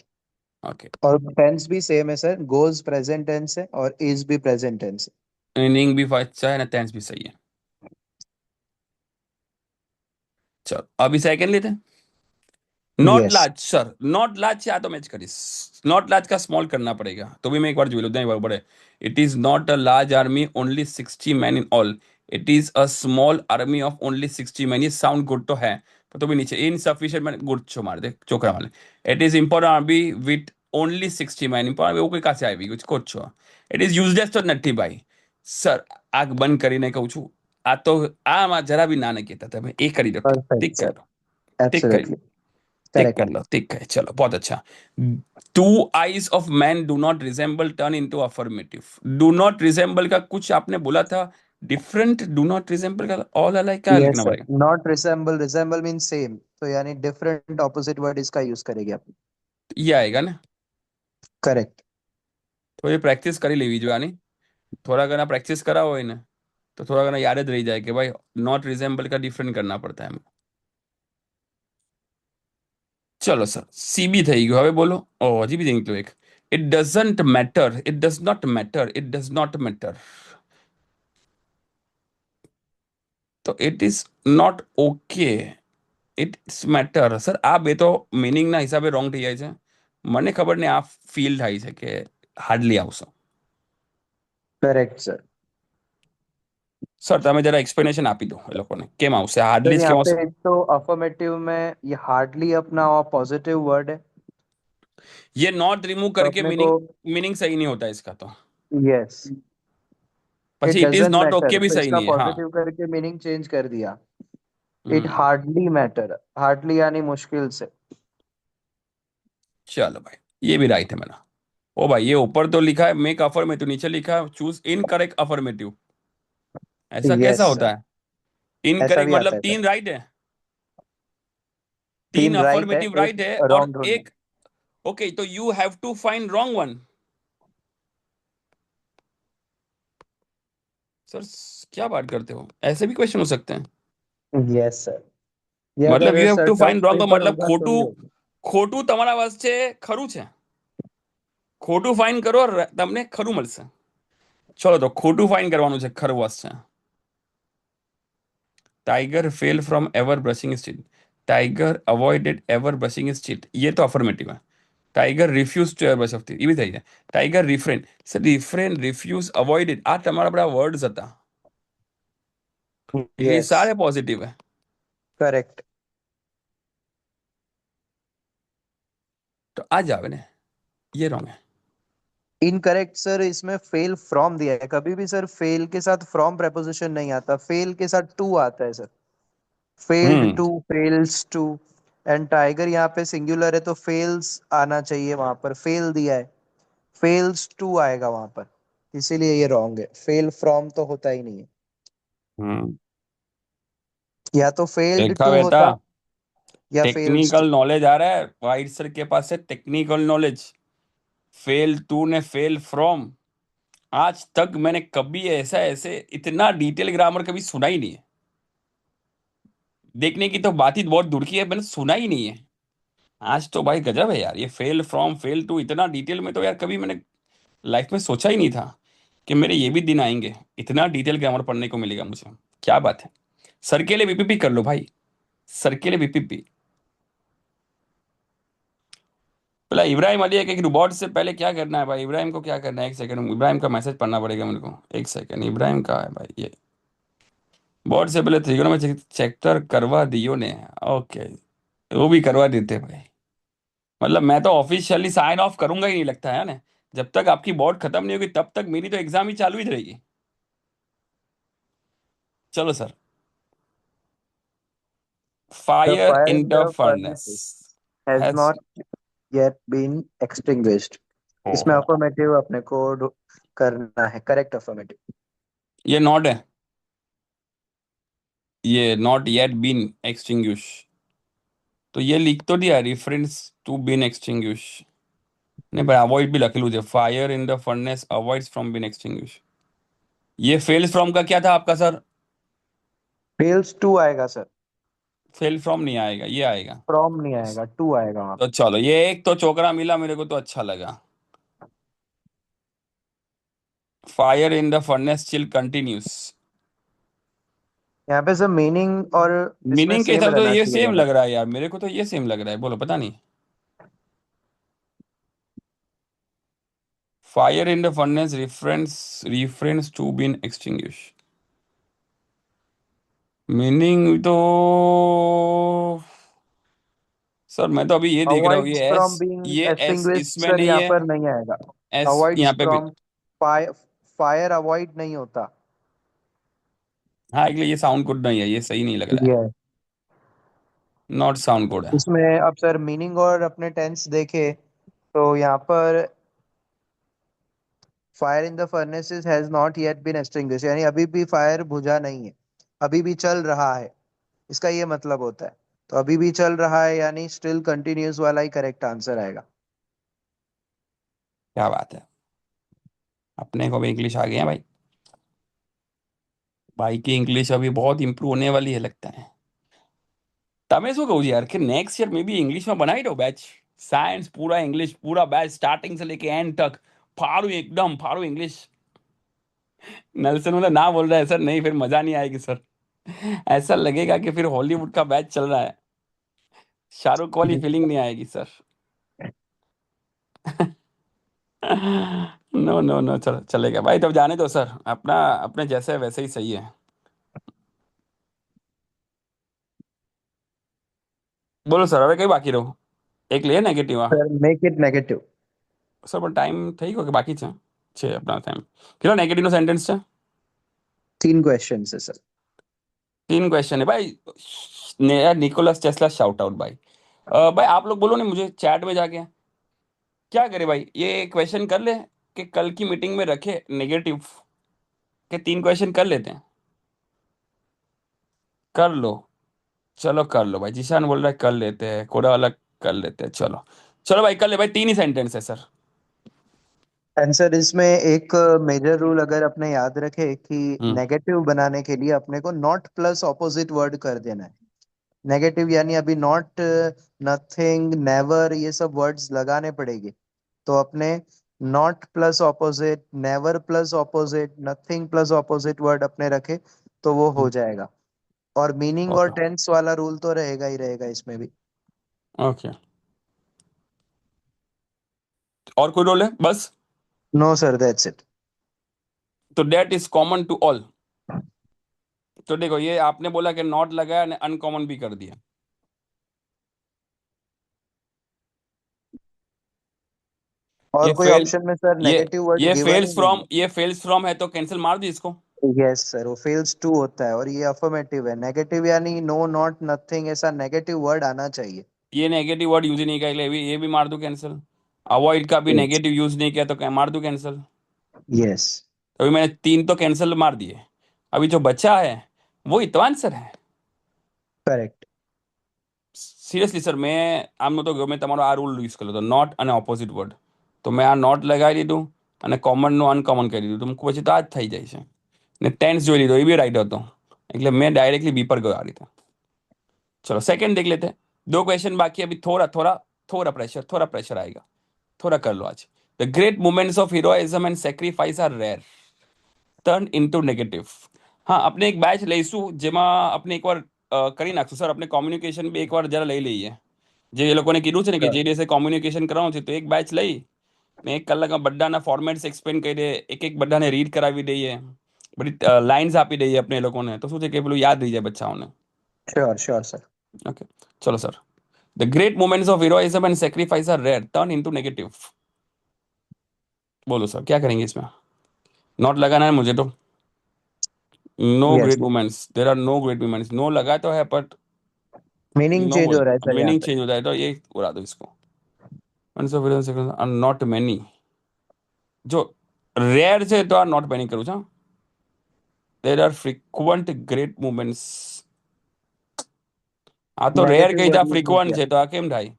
S1: ओके।
S2: और टेंस भी सेम है सर, गोज प्रेजेंट टेंस है और इज भी प्रेजेंट टेंस
S1: मीनिंग भी अच्छा है ना, टेंस भी सही है। चलो अभी सेकंड लेते हैं।
S2: है।
S1: Not
S2: yes
S1: large sir, not large से आ तो मैच करिस। नॉट लार्ज का स्मॉल करना पड़ेगा, तो भी मैं एक बार जोड़ लेता हूँ बड़े। It is not a large army, only 60 man in all. It is a small army of only 60 man. ये साउंड गुड तो है, पर तो भी नीचे इनसफिशिएंट मैंने गुड छो मार दे चोकरा वाले। It is important army with only 60 man. Important वो कोई कहाँ से आएगी कुछ कुछ छो। इट इज यूजलेस तो नट्टी भाई। સર આગ બંધ કરીને કહું છું, આ તો આમાં જરા બી ના નહીં કહેતા તમે એ કરી દો, ટીક
S2: परफेक्ट
S1: टिक कर
S2: सर,
S1: लो। टिक कर
S2: एब्सोल्युटली
S1: टिक कर
S2: करेक्ट।
S1: लो, टिक है, चलो बहुत अच्छा। Two eyes of man do not resemble turn into affirmative. Do not resemble का कुछ आपने बोला था, डिफरेंट। डू नॉट रिजेंबल का ऑल अलाइक क्या
S2: यस
S1: लिखना
S2: सर,
S1: पड़ेगा?
S2: Not resemble, resemble mean same, तो यानी डिफरेंट ऑपोजिट वर्ड इसका यूज करेंगे आप।
S1: ये आएगा ना?
S2: करेक्ट।
S1: तो ये प्रैक्टिस करी लेवी जो यानी, थोड़ा घना प्रैक्टिस करा हो इन्हें, तो थोड़ा घना याद रही जाए कि भाई नॉट रिजेंबल का डिफरेंट करना पड़ता है हमें। चलो सर सीबी થઈ ગયું, હવે બોલો। ઓ હજી બી નીકળ્યો એક। It doesn't matter, it does not matter, it does not matter. તો it is not okay, it's matter. Sir આ બે તો મિનિંગના હિસાબે રોંગ થઈ જાય છે। મને ખબર ને, આ ફીલ થાય છે કે હાર્ડલી આવશે।
S2: Correct sir.
S1: સર તમે જરા એક્સપ્લેનેશન આપી દો એ લોકોને, કેમ આવશે
S2: सर
S1: હાર્डली
S2: यहाँ
S1: કેમ
S2: पे
S1: આવશે?
S2: एक तो अफर्मेटिव में ये हार्डली अपना पॉजिटिव वर्ड है,
S1: ये नॉट रिमूव
S2: तो
S1: करके
S2: अपने को
S1: मीनिंग मीनिंग सही नहीं होता इसका तो।
S2: यस, इट
S1: પછી it is
S2: doesn't
S1: not
S2: matter,
S1: okay भी
S2: तो
S1: सही
S2: इसका
S1: नहीं है, हाँ।
S2: पॉजिटिव करके मीनिंग चेंज कर दिया। It
S1: hmm.
S2: Hardly matter, hardly यानी मुश्किल से।
S1: चलो भाई, ये भी राइट है मेरा। ओ भाई, ये ऊपर तो लिखा है मेक अफर्मेटिव, नीचे लिखा है चूज इनकरेक्ट अफर्मेटिव। ऐसा कैसा
S2: यस
S1: होता
S2: सर,
S1: है?
S2: ऐसा
S1: इनकरेक्ट
S2: भी आता
S1: मतलब
S2: है सर।
S1: तीन राइट है, तीन
S2: तीन राइट है,
S1: अफर्मेटिव
S2: एक
S1: राइट है और
S2: रॉन्ग ढूंढना
S1: एक। ओके, तो you have to find wrong one. Sir क्या बात करते हो, ऐसे भी क्वेश्चन हो सकते हैं?
S2: है। यस सर, ये
S1: मतलब
S2: अगर
S1: you have
S2: sir
S1: to
S2: tough
S1: find wrong
S2: paper
S1: मतलब
S2: होगा तो
S1: खोटू।
S2: ही होगा।
S1: ખોટું તમારા વાસ્તે ખરું છે, ખોટું ફાઇન કરો તમને ખરું મળશે। ચલો તો ખોટું ફાઇન કરવાનું છે, ખરું વસ્તુ છે। Tiger fail from ever brushing his teeth. Tiger avoided ever brushing his teeth, ये तो अफर्मेटिव है। Tiger refuse to ever brush of teeth, ये भी सही है। Tiger refrain, sir refrain refuse avoided आ તમારા બધા વર્ડ્સ હતા, એટલે
S2: यस,
S1: सारे पॉजिटिव है।
S2: करेक्ट।
S1: तो आ जावे ने, ये रॉन्ग है।
S2: इनकरेक्ट सर, इसमें फेल फ्रॉम दिया है, कभी भी सर फेल के साथ फ्रॉम preposition नहीं आता, फेल के साथ टू आता है sir. Failed
S1: hmm.
S2: To, fails to. And tiger यहाँ पे सिंगुलर है तो फेल्स आना चाहिए, वहां पर फेल दिया है, फेल्स टू आएगा वहां पर, इसीलिए ये रॉन्ग है, फेल फ्रॉम तो होता ही नहीं है।
S1: हम्म।
S2: या तो फेल्ड
S1: देखा
S2: टू
S1: बेटा,
S2: होता या फेल्स टू।
S1: टेक्निकल नॉलेज आ रहा है वाइट सर के पास है, टेक्निकल नॉलेज। फेल टू ने फेल फ्रॉम, आज तक मैंने कभी ऐसा ऐसे इतना डिटेल ग्रामर कभी सुना ही नहीं है। देखने की तो बात ही बहुत दूर की है, मैंने सुना ही नहीं है। आज तो भाई गजब है यार, ये फेल फ्रॉम फेल टू इतना डिटेल में तो यार कभी मैंने लाइफ में सोचा ही नहीं था कि मेरे ये भी दिन आएंगे, इतना डिटेल ग्रामर पढ़ने को मिलेगा मुझे। क्या बात है। सर के लिए बीपीपी कर लो भाई, सर के लिए बीपीपी। पहला इब्राहिम अली है कि रोबोट से पहले क्या करना है भाई, इब्राहिम को क्या करना है, एक सेकंड इब्राहिम का मैसेज पढ़ना पड़ेगा मेरे को, एक सेकंड इब्राहिम का है भाई ये। बोर्ड से पहले त्रिकोण में चेक्टर करवा दियो ने। ओके, वो भी करवा देते भाई। मतलब मैं तो ऑफिशियली साइन ऑफ करूंगा ही नहीं लगता है ना। जब तक आपकी बोर्ड खत्म नहीं होगी तब तक मेरी तो एग्जाम ही चालू ही रहेगी। चलो sir,
S2: the
S1: fire
S2: fire
S1: in
S2: in
S1: the
S2: the
S1: furnace
S2: furnace has
S1: has.
S2: Not yet been extinguished। इसमें
S1: ओहो,
S2: अफर्मेटिव अपने को करना है, करेक्ट अफर्मेटिव।
S1: ये नॉट है, ये नॉट येट बीन एक्सटिंग्विश। तो ये लिख तो दिया रेफरेंस टू बीन एक्सटिंग्विश। नहीं भाई, अवॉइड भी लखेलू છે, fire in the furnace avoids from been extinguish. ये फेल्स फ्रॉम का क्या था आपका सर?
S2: फेल्स टू आएगा सर।
S1: फेल फ्रॉम नहीं आएगा, ये आएगा।
S2: फ्रॉम नहीं आएगा, टू आएगा वहां
S1: तो
S2: पे।
S1: चलो, ये एक तो चौकरा मिला मेरे को, तो अच्छा लगा। Fire in the furnace chill continuous.
S2: यहाँ पे सब मीनिंग और इसमें
S1: मीनिंग के
S2: सेम
S1: हिसाब से तो
S2: रहना
S1: ये
S2: चाहिए
S1: सेम
S2: दोनों।
S1: लग रहा है यार, मेरे को तो ये सेम लग रहा है, बोलो पता नहीं। Fire in the furnace reference to been extinguish. Meaning तो सर मैं तो अभी ये देख रहा हूँ,
S2: अवॉइड्स
S1: ये
S2: फ्रॉम
S1: एस,
S2: बीइंग
S1: ये एस
S2: एक्सटिंग्विश्ड
S1: इसमें
S2: सर,
S1: नहीं
S2: यहाँ
S1: है।
S2: पर नहीं आएगा।
S1: एस
S2: अवॉइड्स
S1: यहाँ पे भी।
S2: फ्रॉम फायर, फायर अवॉइड नहीं होता।
S1: हाँ, इसलिए ये साउंड गुड नहीं है, ये सही नहीं लग रहा है।
S2: ये
S1: नॉट साउंड गुड है।
S2: इसमें अब सर मीनिंग और अपने टेंस देखे तो यहाँ पर fire in the furnaces has not yet been extinguish, यानी अभी भी फायर बुझा नहीं है, अभी भी चल रहा है, इसका ये मतलब होता है। तो अभी भी चल रहा है यानी स्टिल कंटिन्यूस वाला ही करेक्ट आंसर आएगा।
S1: क्या बात है, अपने को भी इंग्लिश आ गई है भाई। भाई की इंग्लिश अभी बहुत इंप्रूव होने वाली है लगता है। તમે શું કહું છું यार कि नेक्स्ट ईयर में भी इंग्लिश में बनाई दो बैच। साइंस पूरा इंग्लिश, पूरा बैच स्टार्टिंग से लेके एंड तक। फाड़ू एकदम फाड़ू इंग्लिश। नेल्सन मतलब ना बोल रहा है सर, नहीं फिर मजा नहीं आएगी सर। ऐसा लगेगा कि फिर हॉलीवुड का बैच चल रहा है। शाहरुख वाली फीलिंग नहीं आएगी सर। नो नो नो, चल चलेगा भाई, तब जाने दो सर, अपना अपने जैसे है वैसे ही सही है। बोलो सर, હવે કઈ બાકી રહો? એક લે નેગેટિવ આ।
S2: Sir make it negative.
S1: Sir પણ ટાઈમ થઈ ગયો કે બાકી છે अपना टाइम। કેટલો નેગેટિવ નો सेंटेंस છે?
S2: तीन क्वेश्चन है सर।
S1: तीन क्वेश्चन है भाई। निकोलस टेस्ला शाउट आउट भाई। भाई आप लोग बोलो ना मुझे चैट में जाके, क्या करे भाई, ये क्वेश्चन कर ले कि कल की मीटिंग में रखे नेगेटिव के तीन क्वेश्चन कर लेते हैं। कर लो। चलो कर लो भाई, जीशान बोल रहा है कर लेते हैं, कोड़ा वाला कर लेते हैं, चलो। चलो भाई कर ले भाई, तीन ही सेंटेंस है सर।
S2: आंसर इसमें एक मेजर रूल अगर अपने याद रखे कि
S1: हम्म।
S2: नेगेटिव बनाने के लिए अपने को नॉट प्लस ऑपोजिट वर्ड कर देना है। नेगेटिव यानी अभी नॉट, नथिंग, नेवर, ये सब वर्ड्स लगाने पड़ेंगे। तो अपने not plus opposite, never plus opposite, nothing plus opposite word अपने रखे तो वो हो जाएगा। और मीनिंग और टेंस वाला रूल तो रहेगा ही रहेगा इसमें भी।
S1: ओके। और कोई रोल है बस?
S2: No sir, that's it.
S1: तो that is common to all. तो देखो, ये आपने बोला कि नॉट लगाया ने अनकॉमन भी कर दिया।
S2: और
S1: ये
S2: कोई
S1: फेल
S2: ऑप्शन में सर
S1: ये
S2: नेगेटिव वर्ड
S1: ये
S2: गिवन ही
S1: फेल्स
S2: नहीं
S1: फ्रॉम, ये फेल्स फ्रॉम है तो कैंसिल मार दी इसको।
S2: है। यस सर, वो फेल्स टू होता है और ये अफर्मेटिव है। नेगेटिव यानी नो, नॉट, नथिंग, ऐसा नेगेटिव वर्ड आना चाहिए।
S1: ये नेगेटिव वर्ड यूज ही नहीं किया, ये भी मार दूं कैंसिल। अवॉइड का भी
S2: यस।
S1: नेगेटिव यूज नहीं किया तो क्या मार दूं कैंसिल।
S2: यस।
S1: तो अभी मैंने तीन तो कैंसिल मार दिए। अभी जो बचा है वो ही तो आंसर है।
S2: करेक्ट।
S1: સિરિયસલી સર, મેં આમનો તો ગમે તમારો આ રૂલ યુઝ કર્યો હતો, નોટ અને ઓપોઝિટ વર્ડ, તો મેં આ નોટ લગાવી દીધું અને કોમનનું અનકોમન કરી દીધું, તો પછી તો આ જ થઈ જાય છે। ને ટેન્સ જોઈ લીધો, એ બી રાઈટ હતો, એટલે મેં ડાયરેક્ટલી બી પર ગયો આ રીતે। चलो सेकंड देख लेते हैं। दो क्वेश्चन बाकी है, अभी थोड़ा थोड़ा थोड़ा प्रेशर आएगा। थोड़ा कर लो आज। The great moments of heroism and sacrifice are rare, turn into negative. હા, આપણે એક બેચ લઈશું જેમાં આપણે એકવાર કરી નાખશું સર, આપણે કોમ્યુનિકેશન બી એકવાર જરા લઈ લઈએ। જે એ લોકોને કીધું છે ને કે જે દિવસે કોમ્યુનિકેશન કરવાનું છે, તો એક બેચ લઈ ને 1 કલાકમાં બધાના ફોર્મેટ્સ એક્સપ્લેન કરી દે, એક એક બધાને રીડ કરાવી દઈએ, બધી લાઇન્સ આપી દઈએ આપણે એ લોકોને, તો શું છે કે પેલું યાદ રહી જાય બચ્ચાઓને।
S2: Sure sure sir.
S1: ओके, चलो sir. The great moments of heroism and sacrifice are rare, turn into negative. बोलो सर क्या करेंगे इसमें? नॉट लगाना है मुझे तो। No
S2: yes.
S1: Great womens, there are no great womens, no लगा तो है बट
S2: मीनिंग
S1: नो
S2: चेंज
S1: बोल
S2: हो रहा है
S1: दो,
S2: सर यहाँ
S1: मीनिंग
S2: पे।
S1: चेंज हो जाए तो ये उड़ा दो इसको। Once of are not many, जो रेयर છે તો આ નોટ બેનિંગ કરું છું। There are frequent great movements, આ તો રેयर
S2: नेगेटिव
S1: કઈ था,
S2: वर्ड यूज नहीं
S1: फ्रीक्वेंट
S2: किया।
S1: છે तो આ કેમ થાય?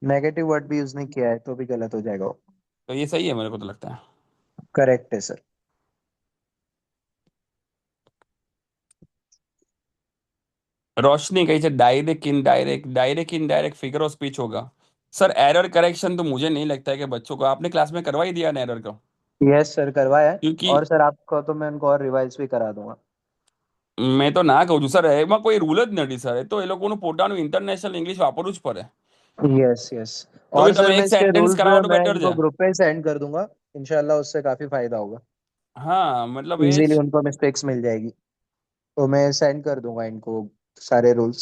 S2: नेगेटिव वर्ड भी यूज नहीं किया है तो भी गलत हो जाएगा वो।
S1: तो ये सही है मेरे को तो लगता है।
S2: करेक्ट है सर।
S1: रोशनी कही से direct indirect figure of speech होगा। सर एरर करेक्शन तो मुझे नहीं लगता है कि बच्चों को आपने क्लास में करवा ही दिया ना एरर को।
S2: यस सर, करवाया है।
S1: क्योंकि
S2: और सर आपको तो मैं उनको और रिवाइज भी करा दूंगा।
S1: મેં તો ના કહું છું સર, એમાં કોઈ રૂલ જ નથી સર, એ તો એ લોકોનું પોતાનું ઇન્ટરનેશનલ ઇંગ્લિશ વાપરવું જ પડે।
S2: Yes yes.
S1: તો
S2: और
S1: બી
S2: सर
S1: તમે
S2: मैं
S1: એક
S2: इसके
S1: સેન્ટેન્સ
S2: रूल्स जो है
S1: કરાવો તો
S2: मैं
S1: બેટર
S2: इनको
S1: છે।
S2: ग्रुप पे सेंड कर दूंगा। इंशाल्लाह उससे काफी फायदा होगा।
S1: હા મતલબ એ
S2: इजीली
S1: જ
S2: उनको मिस्टेक्स मिल जाएगी। तो मैं सेंड कर दूंगा इनको सारे रूल्स।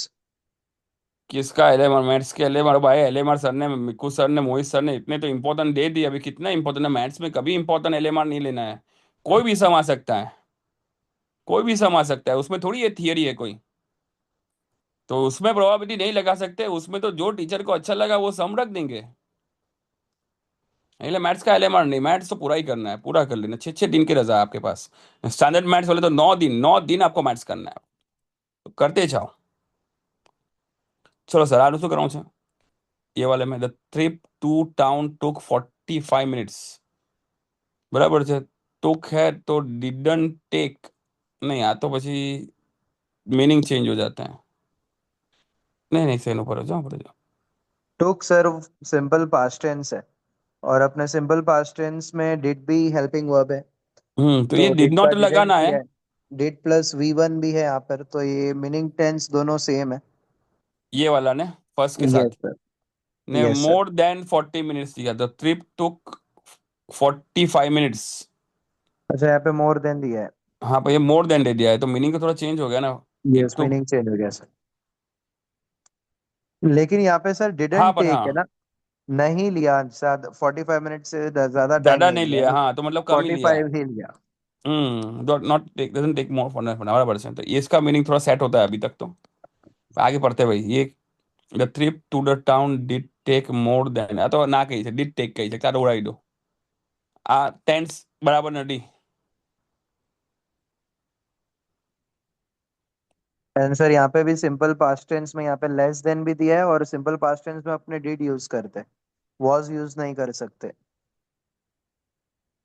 S1: किसका एलएमआर, मैथ्स के एलएमआर भाई, एलएमआर सर ने, मिक्कू सर ने, मोहित सर ने इतने तो इंपॉर्टेंट दे दिए, अभी कितना इंपॉर्टेंट है मैथ्स में, कभी इंपॉर्टेंट एलएमआर नहीं लेना है। कोई भी समा सकता है, कोई भी समा सकता है, उसमें थोड़ी ये थियरी है कोई। तो उसमें प्रोबेबिलिटी नहीं लगा सकते, उसमें तो जो टीचर को अच्छा लगा वो सम रख देंगे। नहीं, मैथ्स का एलएमआर नहीं, मैथ्स तो पूरा ही करना है, पूरा कर लेना, 6 6 दिन की रजा है आपके पास। स्टैंडर्ड मैथ्स वाले तो 9 दिन, 9 दिन आपको मैथ्स करना है, तो करते जाओ। चलो सर आलू શું કરવાનું છે ये वाले में, the trip to town took 45 minutes, બરાબર છે। ટુક है तो डिडन टेक, नहीं आ तो પછી मीनिंग चेंज हो जाता है। नहीं नहीं सेनो पर जाओ।
S2: टुक सर सिंपल पास्ट टेंस है। और अपने सिंपल पास्ट टेंस में डिड भी हेल्पिंग वर्ब है।
S1: तो ये
S2: तो
S1: डिड
S2: डिड का
S1: नॉट
S2: डिडेंट
S1: लगाना
S2: भी
S1: है।
S2: है। डिड प्लस वी वन भी है यहाँ पर, तो ये मीनिंग टेंस दोनों सेम है।
S1: ये वाला ने फर्स्ट के
S2: यस
S1: साथ
S2: सर।
S1: ने
S2: yes sir.
S1: More than 40 minutes दिया, द ट्रिप टुक 45 मिनट्स।
S2: अच्छा, यहाँ पे मोर देन दिया है।
S1: हाँ पर ये मोर देन दे दिया है तो मीनिंग तो थोड़ा चेंज हो गया ना। एक
S2: यस,
S1: तो
S2: मीनिंग चेंज हो गया सर। लेकिन यहाँ पे सर
S1: हाँ
S2: डिडेंट
S1: पर
S2: टेक है
S1: हाँ,
S2: ना। नहीं लिया, शायद 45 मिनट से ज्यादा टाइम
S1: ज्यादा
S2: नहीं
S1: नहीं
S2: लिया।
S1: लिया, हाँ तो मतलब कम ही
S2: फोर्टी
S1: लिया है।
S2: फाइव ही लिया।
S1: Not take, doesn't take more for 100%, तो ये इसका मीनिंग थोड़ा सेट होता है अभी तक तो। आगे पढ़ते हैं भाई, ये the trip to the town did take more than, तो ना કહી છે डिड टेक કહી છે, તારો ઉડાવી દો, આ ટેન્સ બરાબર નથી।
S2: आंसर यहाँ पे भी सिंपल पास्ट टेंस में यहाँ पे लेस देन भी दिया है, और सिंपल पास्ट टेंस में अपने डिड यूज करते हैं। वॉज यूज नहीं कर सकते।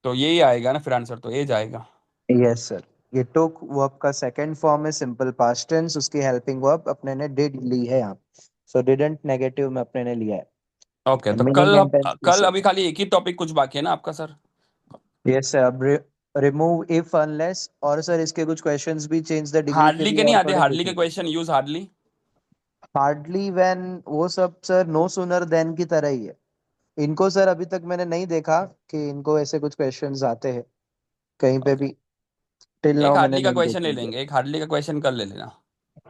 S1: तो यही आएगा ना फिर आंसर, तो ये जाएगा।
S2: Yes sir. ये टुक वर्ब का सेकंड फॉर्म है सिंपल पास्ट टेंस, उसकी हेल्पिंग वर्ब अपने ने डिड ली है यहाँ। सो डिडंट नेगेटिव में अपने ने लिया
S1: ओके,
S2: है।
S1: तो
S2: मीनिंग
S1: कल
S2: एंड टेंस भी
S1: कल
S2: सेम
S1: अभी
S2: है।
S1: खाली एक ही टॉपिक कुछ बाकी है ना आपका सर।
S2: Yes sir. अब रिमूव इफ अनलेस, और सर इसके कुछ क्वेश्चंस भी चेंज द डिग्री के
S1: हार्डली
S2: लिए
S1: के नहीं
S2: और
S1: आते,
S2: थोड़े
S1: हार्डली
S2: पूछे
S1: के
S2: थे।
S1: Question use hardly.
S2: Hardly when, वो सब सर नो सूनर देन की तरह ही है। इनको सर अभी तक मैंने नहीं देखा कि इनको ऐसे कुछ क्वेश्चंस आते हैं कहीं पे
S1: ओके,
S2: भी। टिल
S1: एक
S2: नाउ मैंने
S1: हार्डली का
S2: नहीं
S1: क्वेश्चन ले
S2: देखा
S1: लेंगे, एक हार्डली का क्वेश्चन कर ले लेना।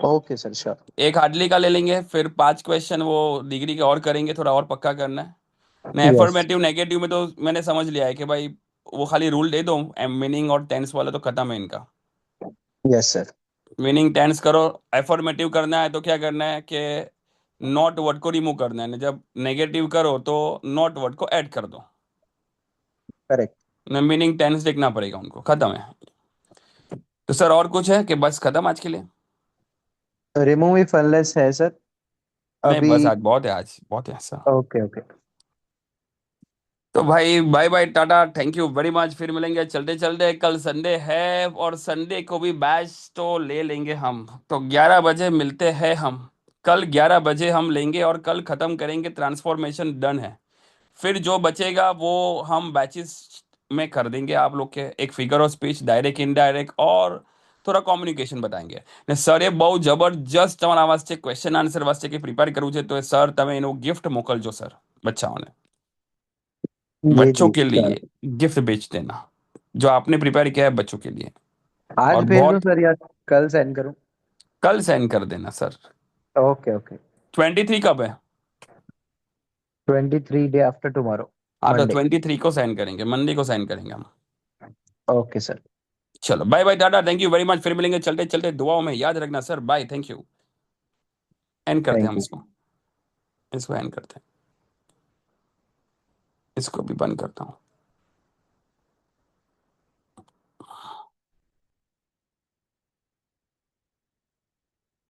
S2: Okay sir, sure.
S1: एक हार्डली का ले लेंगे, फिर 5 क्वेश्चन वो डिग्री के और करेंगे, थोड़ा और पक्का करना है ना।
S2: यस।
S1: एफर्मेटिव नेगेटिव में तो मैंने समझ लिया है कि भाई वो खाली रूल दे दो, मीनिंग और टेंस वाला तो खत्म है इनका।
S2: Yes sir.
S1: मीनिंग टेंस करो, एफर्मेटिव करना है तो क्या करना है कि नॉट वर्ड को रिमूव करना है, जब नेगेटिव करो तो नॉट वर्ड को ऐड कर दो।
S2: करेक्ट।
S1: मीनिंग टेंस देखना पड़ेगा उनको, खत्म है। तो सर और कुछ है कि बस खत्म आज के लिए?
S2: रिमूव इफ अनलेस है सर
S1: नहीं
S2: अभी।
S1: बस आज बहुत है, आज बहुत है सर।
S2: Okay okay.
S1: तो भाई bye bye Tata, thank you very much, फिर मिलेंगे चलते चलते, कल संडे है और संडे को भी बैच तो ले लेंगे हम, तो 11 बजे मिलते हैं हम। कल 11 बजे हम लेंगे और कल खत्म करेंगे, ट्रांसफॉर्मेशन डन है। फिर जो बचेगा वो हम बैचेस में कर देंगे आप लोग के, एक figure of speech, direct indirect, और थोड़ा કોમ્યુનિકેશન બતાएंगे ને સર, એ બહુ જબરજસ્ત તમારા વાસ્તે ક્વેશ્ચન આન્સર વાસ્તે કે પ્રિપેર કરવું છે, તો એ સર તમે એનું ગિફ્ટ મોકલજો સર બચ્ચાઓને,
S2: जी
S1: बच्चों
S2: जी
S1: के
S2: श्योर।
S1: लिए गिफ्ट बेच देना, जो आपने प्रिपेयर किया है बच्चों के लिए।
S2: आज
S1: और
S2: भेज दूं
S1: बहुत,
S2: सर या कल सेंड करूं?
S1: कल सेंड कर देना सर।
S2: Okay okay.
S1: 23 कब है?
S2: 23 डे आफ्टर टुमारो।
S1: हाँ तो
S2: मंडे।
S1: 23 को सेंड करेंगे, मंडे को सेंड करेंगे हम।
S2: Okay sir.
S1: चलो bye bye Tata, thank you very much, फिर मिलेंगे चलते चलते, दुआओं में याद रखना sir, bye, thank you. End करते हैं
S2: थैंक
S1: हम
S2: यू।
S1: इसको, इसको एंड करते हैं, इसको भी बंद करता हूँ।